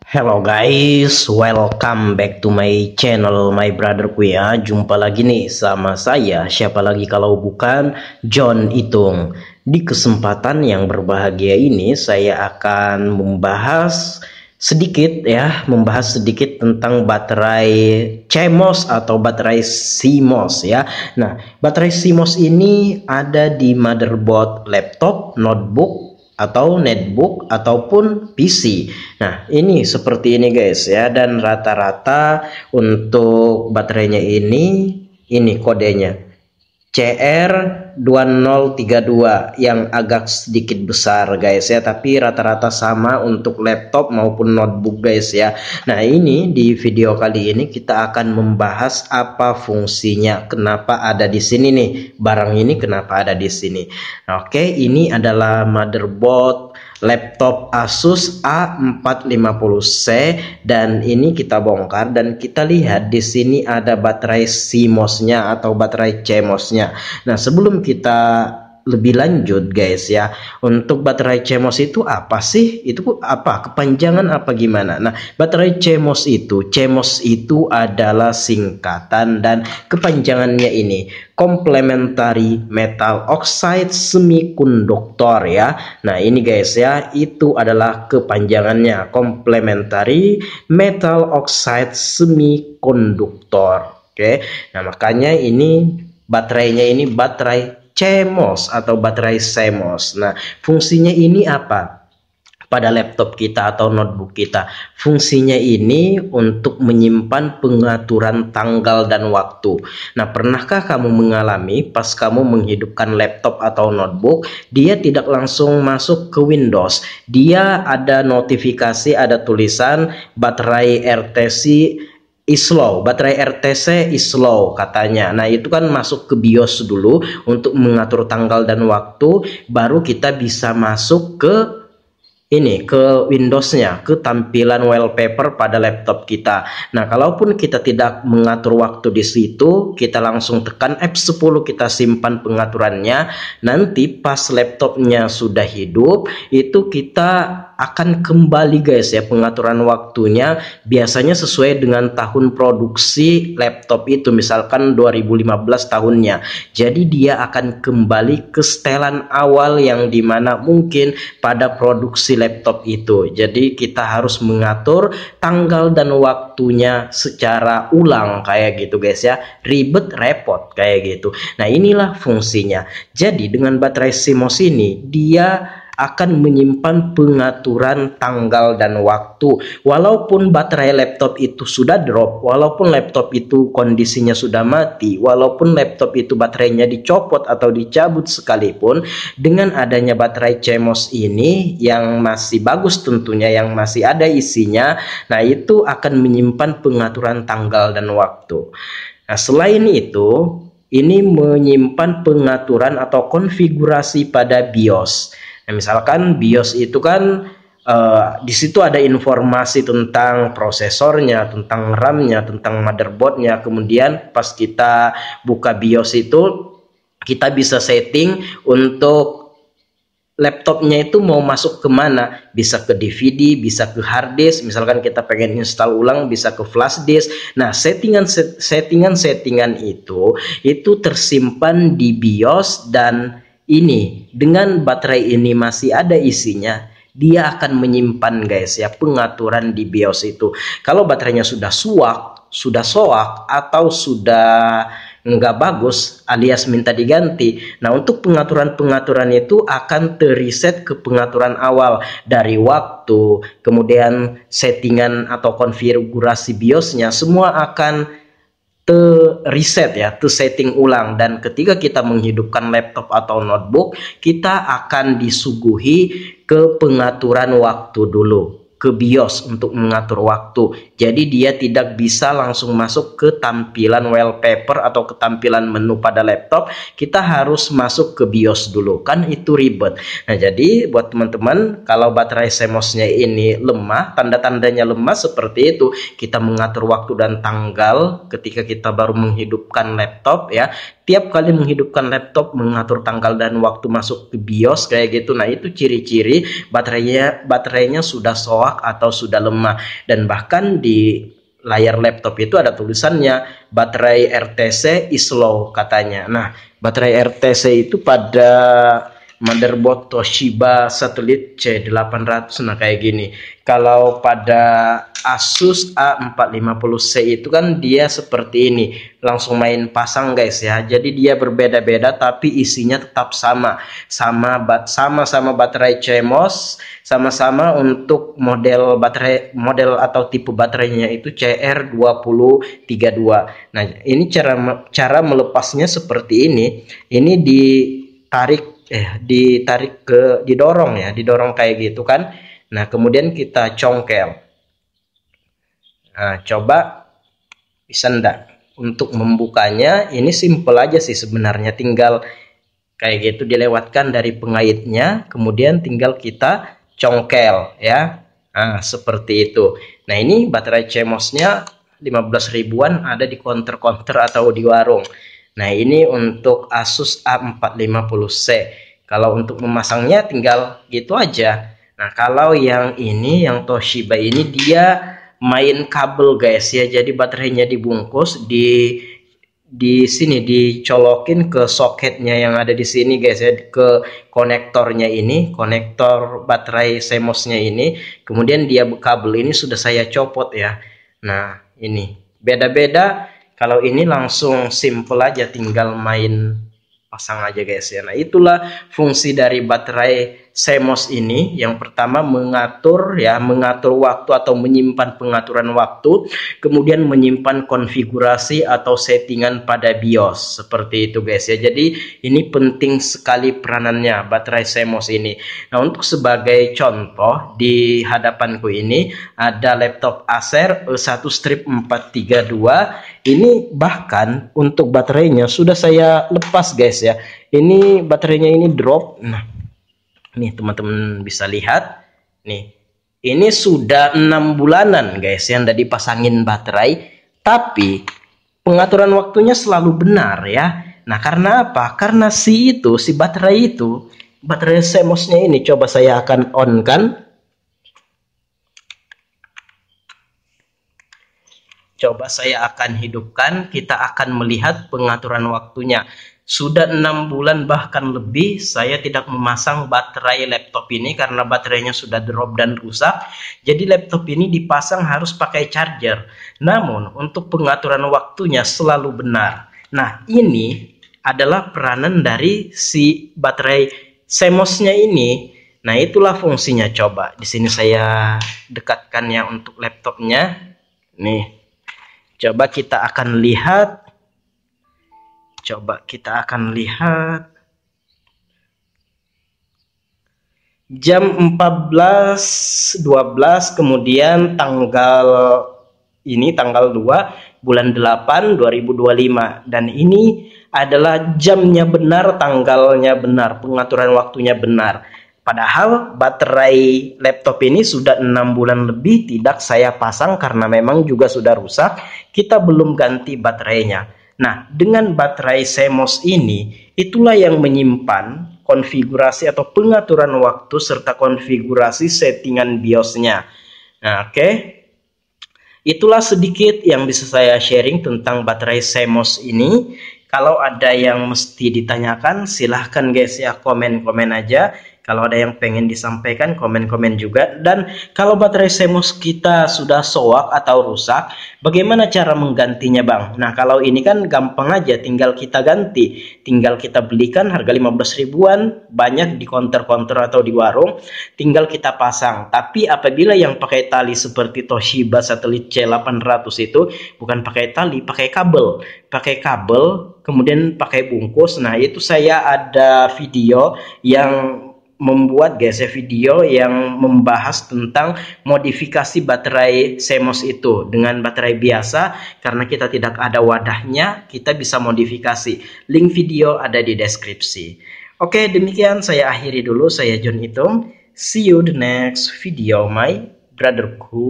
Hello guys, welcome back to my channel, my brotherku ya. Jumpa lagi nih sama saya, siapa lagi kalau bukan John Itung. Di kesempatan yang berbahagia ini saya akan membahas sedikit tentang baterai CMOS atau baterai CMOS ya. Nah, baterai CMOS ini ada di motherboard laptop, notebook, atau netbook ataupun PC. Nah, ini seperti ini guys ya, dan rata-rata untuk baterainya ini kodenya CR2032 yang agak sedikit besar guys ya, tapi rata-rata sama untuk laptop maupun notebook guys ya. Nah, ini di video kali ini kita akan membahas apa fungsinya, kenapa ada di sini nih barang ini, kenapa ada di sini. Oke, ini adalah motherboard laptop Asus A450C dan ini kita bongkar dan kita lihat di sini ada baterai CMOS-nya atau baterai CMOS-nya. Nah, sebelum kita lebih lanjut guys ya, untuk baterai CMOS itu apa sih? Itu apa? Kepanjangan apa gimana? Nah, baterai CMOS itu adalah singkatan dan kepanjangannya ini Complementary Metal Oxide Semiconductor ya. Nah, ini guys ya, itu adalah kepanjangannya Complementary Metal Oxide Semiconductor. Oke. Nah, makanya ini baterainya ini baterai CMOS atau baterai CMOS. Nah, fungsinya ini apa? Pada laptop kita atau notebook kita, fungsinya ini untuk menyimpan pengaturan tanggal dan waktu. Nah, pernahkah kamu mengalami pas kamu menghidupkan laptop atau notebook, dia tidak langsung masuk ke Windows, dia ada notifikasi, ada tulisan baterai RTC baterai RTC is low katanya. Nah, itu kan masuk ke BIOS dulu untuk mengatur tanggal dan waktu, baru kita bisa masuk ke Windows-nya, ke tampilan wallpaper pada laptop kita. Nah, kalaupun kita tidak mengatur waktu di situ, kita langsung tekan F10, kita simpan pengaturannya. Nanti pas laptopnya sudah hidup, itu kita akan kembali guys ya, pengaturan waktunya biasanya sesuai dengan tahun produksi laptop itu, misalkan 2015 tahunnya. Jadi dia akan kembali ke setelan awal yang dimana mungkin pada produksi laptop itu. Jadi kita harus mengatur tanggal dan waktunya secara ulang kayak gitu guys ya, ribet repot kayak gitu. Nah, inilah fungsinya. Jadi dengan baterai CMOS ini dia akan menyimpan pengaturan tanggal dan waktu. Walaupun baterai laptop itu sudah drop, walaupun laptop itu kondisinya sudah mati, walaupun laptop itu baterainya dicopot atau dicabut sekalipun, dengan adanya baterai CMOS ini yang masih bagus tentunya, yang masih ada isinya, nah itu akan menyimpan pengaturan tanggal dan waktu. Nah, selain itu, ini menyimpan pengaturan atau konfigurasi pada BIOS. Nah, misalkan BIOS itu kan di situ ada informasi tentang prosesornya, tentang RAM-nya, tentang motherboardnya. Kemudian pas kita buka BIOS itu, kita bisa setting untuk laptopnya itu mau masuk kemana, bisa ke DVD, bisa ke hard disk, misalkan kita pengen install ulang bisa ke flash disk. Nah, settingan itu tersimpan di BIOS, dan ini dengan baterai ini masih ada isinya, dia akan menyimpan guys ya pengaturan di BIOS itu. Kalau baterainya sudah soak atau sudah nggak bagus alias minta diganti, nah untuk pengaturan itu akan terreset ke pengaturan awal dari waktu, kemudian settingan atau konfigurasi BIOSnya semua akan reset ya, setting ulang. Dan ketika kita menghidupkan laptop atau notebook, kita akan disuguhi ke pengaturan waktu dulu, ke BIOS untuk mengatur waktu. Jadi dia tidak bisa langsung masuk ke tampilan wallpaper atau ke tampilan menu pada laptop. Kita harus masuk ke BIOS dulu, kan itu ribet. Nah, jadi buat teman-teman, kalau baterai CMOS-nya ini lemah, tanda-tandanya lemah seperti itu, kita mengatur waktu dan tanggal ketika kita baru menghidupkan laptop ya. Tiap kali menghidupkan laptop, mengatur tanggal dan waktu masuk ke BIOS kayak gitu. Nah, itu ciri-ciri baterainya sudah soak soak atau sudah lemah. Dan bahkan di layar laptop itu ada tulisannya baterai RTC is low katanya. Nah, baterai RTC itu pada motherboard Toshiba Satellite C800, nah kayak gini. Kalau pada Asus A450C itu kan dia seperti ini, langsung main pasang guys ya. Jadi dia berbeda-beda tapi isinya tetap sama. Sama-sama baterai CMOS, sama-sama untuk model model atau tipe baterainya itu CR2032. Nah, ini cara melepasnya seperti ini. Ini didorong kayak gitu kan. Nah, kemudian kita congkel. Nah, coba bisa enggak? Untuk membukanya ini simple aja sih sebenarnya, tinggal kayak gitu dilewatkan dari pengaitnya, kemudian tinggal kita congkel ya. Nah, seperti itu. Nah, ini baterai CMOS-nya 15 ribuan ada di counter-counter atau di warung. Nah, ini untuk Asus A450C. Kalau untuk memasangnya tinggal gitu aja. Nah, kalau yang ini, yang Toshiba ini dia main kabel guys ya. Jadi baterainya dibungkus di sini, dicolokin ke soketnya yang ada di sini guys ya, ke konektornya ini, konektor baterai CMOS-nya ini. Kemudian dia kabel ini sudah saya copot ya. Nah, ini beda-beda. Kalau ini langsung simple aja, tinggal main pasang aja guys ya. Nah, itulah fungsi dari baterai CMOS ini. Yang pertama mengatur waktu atau menyimpan pengaturan waktu, kemudian menyimpan konfigurasi atau settingan pada BIOS. Seperti itu guys ya. Jadi ini penting sekali peranannya baterai CMOS ini. Nah, untuk sebagai contoh di hadapanku ini ada laptop Acer E1 strip 432. Ini bahkan untuk baterainya sudah saya lepas guys ya. Ini baterainya ini drop. Nah, nih teman-teman bisa lihat nih, ini sudah 6 bulanan guys yang udah dipasangin baterai, tapi pengaturan waktunya selalu benar ya. Nah, karena apa? Karena si baterai CMOS-nya ini, coba saya akan on kan. Coba saya akan hidupkan, kita akan melihat pengaturan waktunya. Sudah 6 bulan bahkan lebih saya tidak memasang baterai laptop ini karena baterainya sudah drop dan rusak. Jadi laptop ini dipasang harus pakai charger. Namun untuk pengaturan waktunya selalu benar. Nah, ini adalah peranan dari si baterai CMOS-nya ini. Nah, itulah fungsinya. Coba di sini saya dekatkan ya untuk laptopnya. Nih. Coba kita akan lihat. Jam 14.12 kemudian tanggal 2 bulan 8 2025, dan ini adalah jamnya benar, tanggalnya benar, pengaturan waktunya benar. Padahal baterai laptop ini sudah 6 bulan lebih tidak saya pasang karena memang juga sudah rusak. Kita belum ganti baterainya. Nah, dengan baterai CMOS ini, itulah yang menyimpan konfigurasi atau pengaturan waktu serta konfigurasi settingan BIOS-nya. Nah, oke. Itulah sedikit yang bisa saya sharing tentang baterai CMOS ini. Kalau ada yang mesti ditanyakan, silahkan guys ya, komen-komen aja. Kalau ada yang pengen disampaikan, komen-komen juga. Dan kalau baterai CMOS kita sudah soak atau rusak, bagaimana cara menggantinya bang? Nah, kalau ini kan gampang aja, tinggal kita ganti. Tinggal kita belikan harga 15 ribuan, banyak di counter-counter atau di warung. Tinggal kita pasang. Tapi apabila yang pakai tali seperti Toshiba Satellite C800 itu, bukan pakai tali, pakai kabel. Pakai kabel, kemudian pakai bungkus. Nah, itu saya ada video yang membuat guys ya, video yang membahas tentang modifikasi baterai CMOS itu dengan baterai biasa. Karena kita tidak ada wadahnya, kita bisa modifikasi. Link video ada di deskripsi. Oke, demikian saya akhiri dulu. Saya John Itung. See you the next video my brotherku.